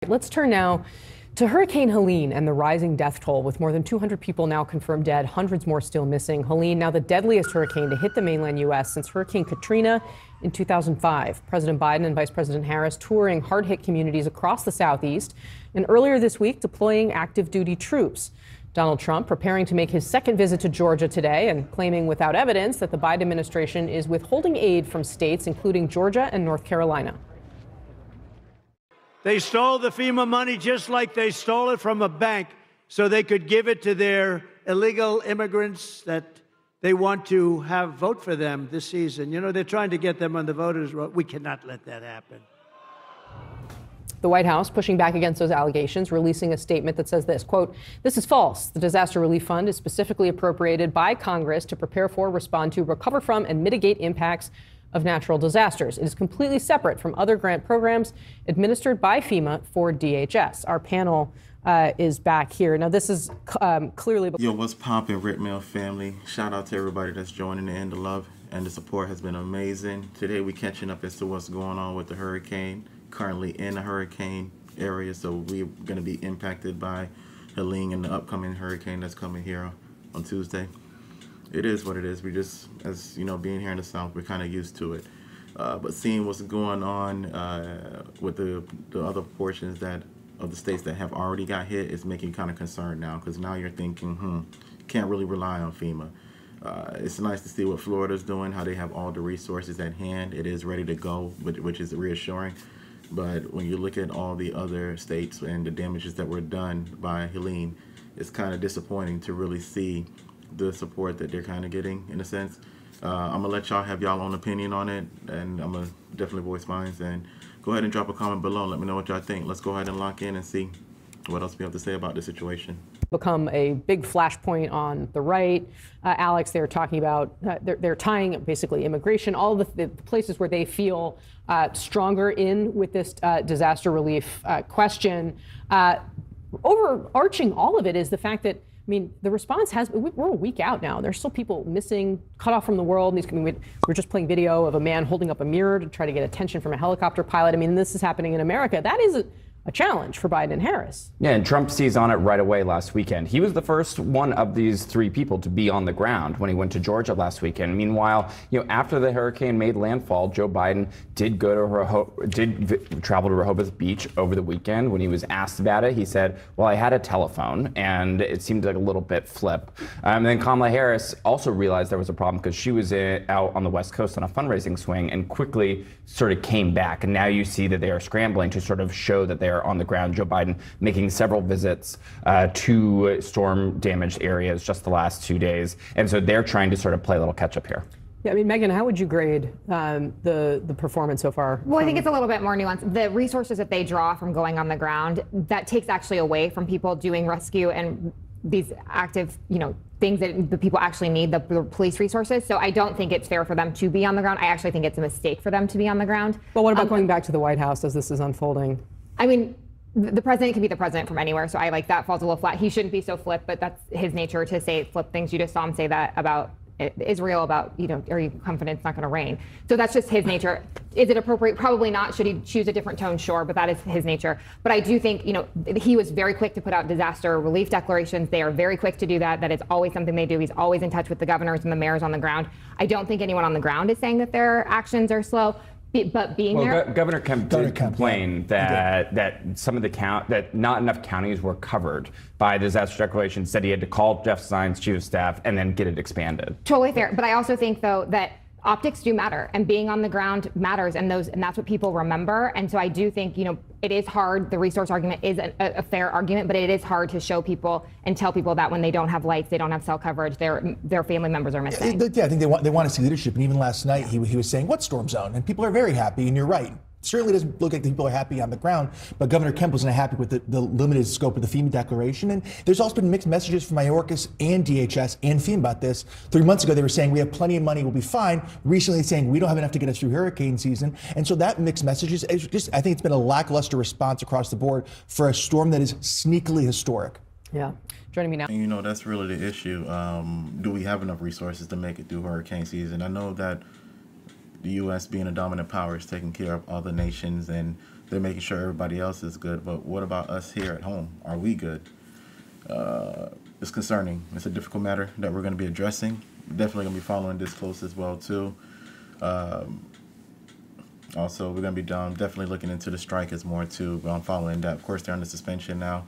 Let's turn now to Hurricane Helene and the rising death toll, with more than 200 people now confirmed dead, hundreds more still missing. Helene, now the deadliest hurricane to hit the mainland U.S. since Hurricane Katrina in 2005. President Biden and Vice President Harris touring hard-hit communities across the Southeast, and earlier this week deploying active duty troops. Donald Trump preparing to make his second visit to Georgia today and claiming without evidence that the Biden administration is withholding aid from states including Georgia and North Carolina. They stole the FEMA money just like they stole it from a bank so they could give it to their illegal immigrants that they want to have vote for them this season. You know, they're trying to get them on the voters' roll. We cannot let that happen. The White House pushing back against those allegations, releasing a statement that says this, quote, "This is false. The Disaster Relief Fund is specifically appropriated by Congress to prepare for, respond to, recover from, and mitigate impacts of natural disasters. It is completely separate from other grant programs administered by FEMA for DHS." Our panel is back here. Now, this is clearly... Yo, what's poppin', RIC MIL family? Shout out to everybody that's joining in. The love and the support has been amazing. Today, we're catching up as to what's going on with the hurricane, currently in the hurricane area. So we're going to be impacted by Helene and the upcoming hurricane that's coming here on Tuesday. It is what it is. We just, as you know, being here in the South, we're kind of used to it. But seeing what's going on with the other portions of the states that have already got hit is making you kind of concerned now, because now you're thinking, can't really rely on FEMA. It's nice to see what Florida's doing, how they have all the resources at hand. It is ready to go, which is reassuring. But when you look at all the other states and the damages that were done by Helene, it's kind of disappointing to really see the support that they're kind of getting, in a sense. I'm gonna let y'all have y'all own opinion on it, and I'm gonna definitely voice mine. And go ahead and drop a comment below. Let me know what y'all think. Let's go ahead and lock in and see what else we have to say about the situation. Become a big flashpoint on the right. Alex, they're talking about, they're tying basically immigration, all the places where they feel stronger in with this disaster relief question. Overarching all of it is the fact that, I mean, the response we're a week out now. There's still people missing, cut off from the world. We're just playing video of a man holding up a mirror to try to get attention from a helicopter pilot. I mean, this is happening in America. That is a challenge for Biden and Harris. Yeah, and Trump seized on it right away last weekend. He was the first one of these three people to be on the ground when he went to Georgia last weekend. Meanwhile, after the hurricane made landfall, Joe Biden did travel to Rehoboth Beach over the weekend. When he was asked about it, he said, "Well, I had a telephone," and it seemed like a little bit flip. And then Kamala Harris also realized there was a problem because she was out on the West Coast on a fundraising swing and quickly sort of came back. And now you see that they are scrambling to sort of show that they are on the ground. Joe Biden making several visits to storm-damaged areas just the last 2 days. And so they're trying to sort of play a little catch-up here. Yeah, I mean, Megan, how would you grade the performance so far? Well, I think it's a little bit more nuanced. The resources that they draw from going on the ground, that takes actually away from people doing rescue and these active, things that the people actually need, the police resources. So I don't think it's fair for them to be on the ground. I actually think it's a mistake for them to be on the ground. But what about going back to the White House as this is unfolding? I mean, the president can be the president from anywhere, so I like that falls a little flat. He shouldn't be so flip, but that's his nature to say flip things. You just saw him say that about Israel, about, are you confident it's not going to rain? So that's just his nature. Is it appropriate? Probably not. Should he choose a different tone? Sure, but that is his nature. But I do think, he was very quick to put out disaster relief declarations. They are very quick to do that. That is always something they do. He's always in touch with the governors and the mayors on the ground. I don't think anyone on the ground is saying that their actions are slow. But being there, Governor Kemp did complain that some of that not enough counties were covered by the disaster declaration. Said he had to call Jeff Zients, chief of staff, and then get it expanded. Totally fair. But I also think, though, that optics do matter, and being on the ground matters, and that's what people remember. And so I do think, it is hard. The resource argument is a fair argument, but it is hard to show people and tell people that when they don't have lights, they don't have cell coverage, their family members are missing. Yeah, I think they want to see leadership. And even last night, he was saying, "What storm zone?" And people are very happy, and you're right. Certainly doesn't look like the people are happy on the ground, but Governor Kemp wasn't happy with the limited scope of the FEMA declaration. And there's also been mixed messages from Mayorkas and DHS and FEMA about this. 3 months ago, they were saying we have plenty of money, we'll be fine. Recently saying we don't have enough to get us through hurricane season. And so that mixed messages, I think it's been a lackluster response across the board for a storm that is sneakily historic. Yeah. Joining me now. And that's really the issue. Do we have enough resources to make it through hurricane season? I know that the U.S. being a dominant power is taking care of other nations and they're making sure everybody else is good. But what about us here at home? Are we good? It's concerning. It's a difficult matter that we're going to be addressing. Definitely going to be following this close as well, too. Also, we're going to be definitely looking into the strike as more, too, following that. Of course, they're under suspension now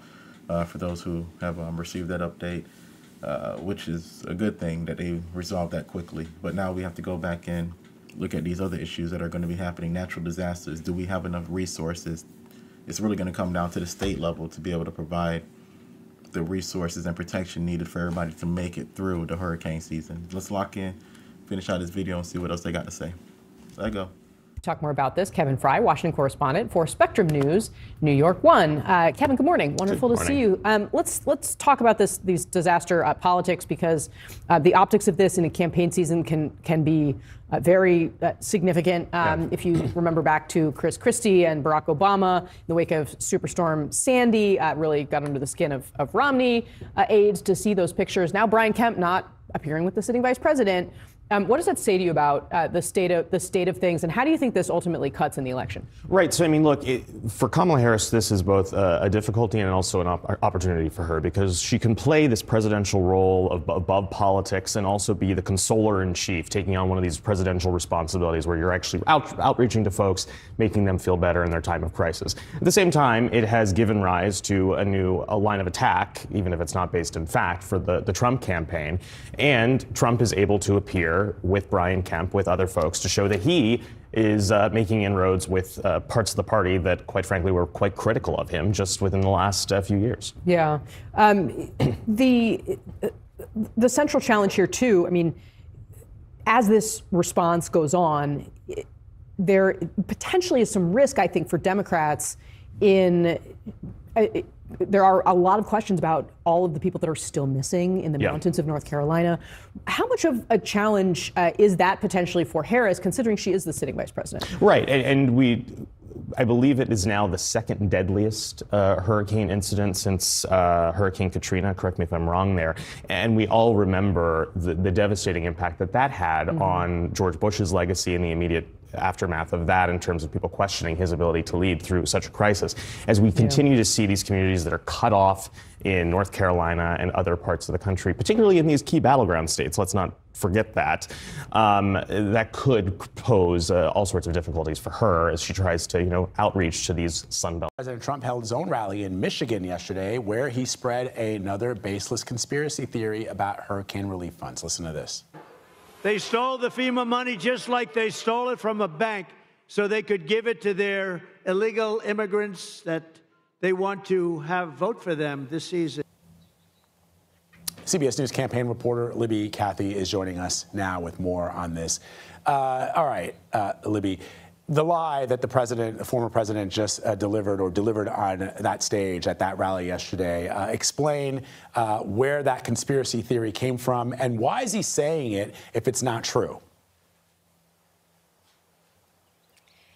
for those who have received that update, which is a good thing that they resolved that quickly. But now we have to go back and look at these other issues that are going to be happening. Natural disasters. Do we have enough resources? It's really going to come down to the state level to be able to provide the resources and protection needed for everybody to make it through the hurricane season. Let's lock in, finish out this video, and see what else they got to say. There you go. Talk more about this. Kevin Fry, Washington correspondent for Spectrum News, New York 1. Kevin, good morning. Wonderful to see you. Let's talk about these disaster politics, because the optics of this in a campaign season can be very significant. If you remember back to Chris Christie and Barack Obama in the wake of Superstorm Sandy, really got under the skin of Romney aides to see those pictures. Now Brian Kemp not appearing with the sitting vice president. What does that say to you about the state of things, and how do you think this ultimately cuts in the election? Right. So, I mean, look, for Kamala Harris, this is both a difficulty and also an opportunity for her, because she can play this presidential role of above politics and also be the consoler in chief, taking on one of these presidential responsibilities where you're actually outreaching to folks, making them feel better in their time of crisis. At the same time, it has given rise to a new line of attack, even if it's not based in fact, for the Trump campaign. And Trump is able to appear with Brian Kemp, with other folks, to show that he is making inroads with parts of the party that, quite frankly, were quite critical of him just within the last few years. Yeah. The central challenge here, too, I mean, as this response goes on, there potentially is some risk, I think, for Democrats in... there are a lot of questions about all of the people that are still missing in the mountains of North Carolina. How much of a challenge is that potentially for Harris, considering she is the sitting vice president? Right, and I believe it is now the second deadliest hurricane incident since Hurricane Katrina. Correct me if I'm wrong there. And we all remember the devastating impact that had on George Bush's legacy and the immediate aftermath of that, in terms of people questioning his ability to lead through such a crisis. As we continue to see these communities that are cut off in North Carolina and other parts of the country, particularly in these key battleground states, let's not forget that, that could pose all sorts of difficulties for her as she tries to, outreach to these Sun Belt. President Trump held his own rally in Michigan yesterday, where he spread another baseless conspiracy theory about hurricane relief funds. Listen to this. They stole the FEMA money just like they stole it from a bank so they could give it to their illegal immigrants that they want to have vote for them this season. CBS News campaign reporter Libby Cathy is joining us now with more on this. All right, Libby, the lie that the former president just delivered on that stage at that rally yesterday, explain where that conspiracy theory came from, and why is he saying it if it's not true?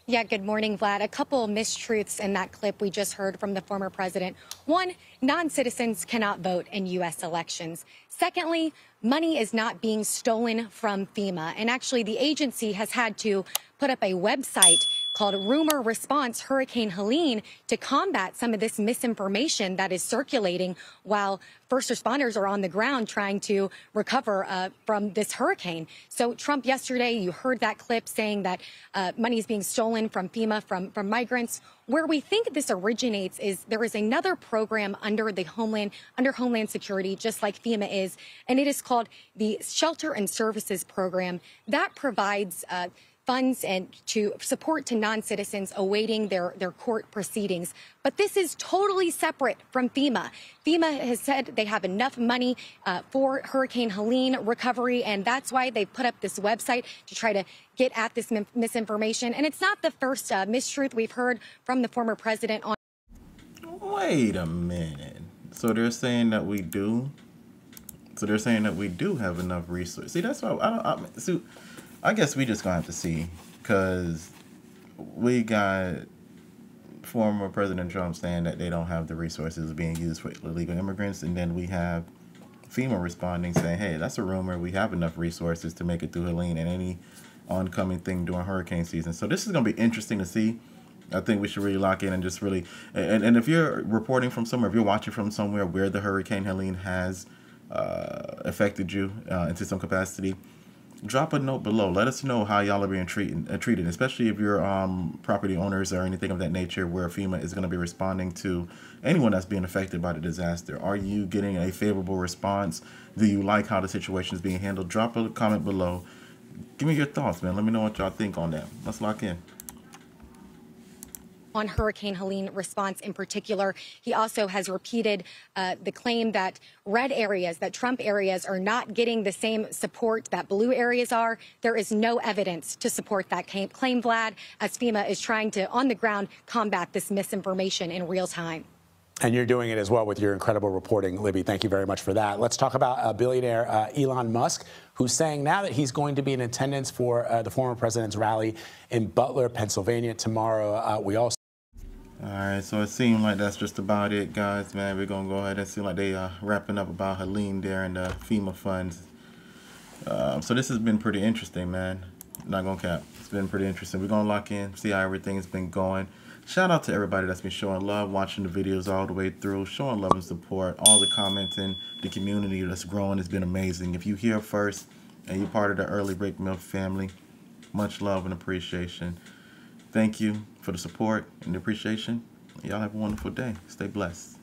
Yeah, good morning, Vlad. A couple mistruths in that clip we just heard from the former president. One, non-citizens cannot vote in U.S. elections. Secondly, money is not being stolen from FEMA. And actually, the agency has had to put up a website called Rumor Response Hurricane Helen to combat some of this misinformation that is circulating while first responders are on the ground trying to recover from this hurricane. So Trump yesterday, you heard that clip saying that money is being stolen from FEMA, from migrants. Where we think this originates is there is another program under Homeland Security, just like FEMA is, and it is called the Shelter and Services Program that provides funds and to support to non-citizens awaiting their court proceedings. But this is totally separate from FEMA. FEMA has said they have enough money for Hurricane Helen recovery, and that's why they put up this website to try to get at this misinformation. And it's not the first mistruth we've heard from the former president on. Wait a minute. So they're saying that we do? So they're saying that we do have enough resources. See, that's why I guess we just gonna have to see, because we got former President Trump saying that they don't have the resources being used for illegal immigrants, and then we have FEMA responding saying, hey, that's a rumor, we have enough resources to make it through Helene and any oncoming thing during hurricane season. So this is gonna be interesting to see I think we should really lock in and just really, and if you're reporting from somewhere, if you're watching from somewhere where the Hurricane Helene has affected you into some capacity, drop a note below. Let us know how y'all are being treated, especially if you're property owners or anything of that nature where FEMA is going to be responding to anyone that's being affected by the disaster. Are you getting a favorable response? Do you like how the situation is being handled? Drop a comment below. Give me your thoughts, man. Let me know what y'all think on that. Let's lock in. On Hurricane Helene response in particular, he also has repeated the claim that red areas, that Trump areas, are not getting the same support that blue areas are. There is no evidence to support that claim, Vlad, as FEMA is trying to, on the ground, combat this misinformation in real time. And you're doing it as well with your incredible reporting, Libby. Thank you very much for that. Let's talk about billionaire Elon Musk, who's saying now that he's going to be in attendance for the former president's rally in Butler, Pennsylvania tomorrow. We also. All right, so it seemed like that's just about it, guys, man. We're going to go ahead and see like they are wrapping up about Helene there and the FEMA funds. So this has been pretty interesting, man. Not going to cap. It's been pretty interesting. We're going to lock in, see how everything's been going. Shout out to everybody that's been showing love, watching the videos all the way through, showing love and support. All the commenting, the community that's growing has been amazing. If you're here first and you're part of the early RIC MIL family, much love and appreciation. Thank you for the support and the appreciation. Y'all have a wonderful day. Stay blessed.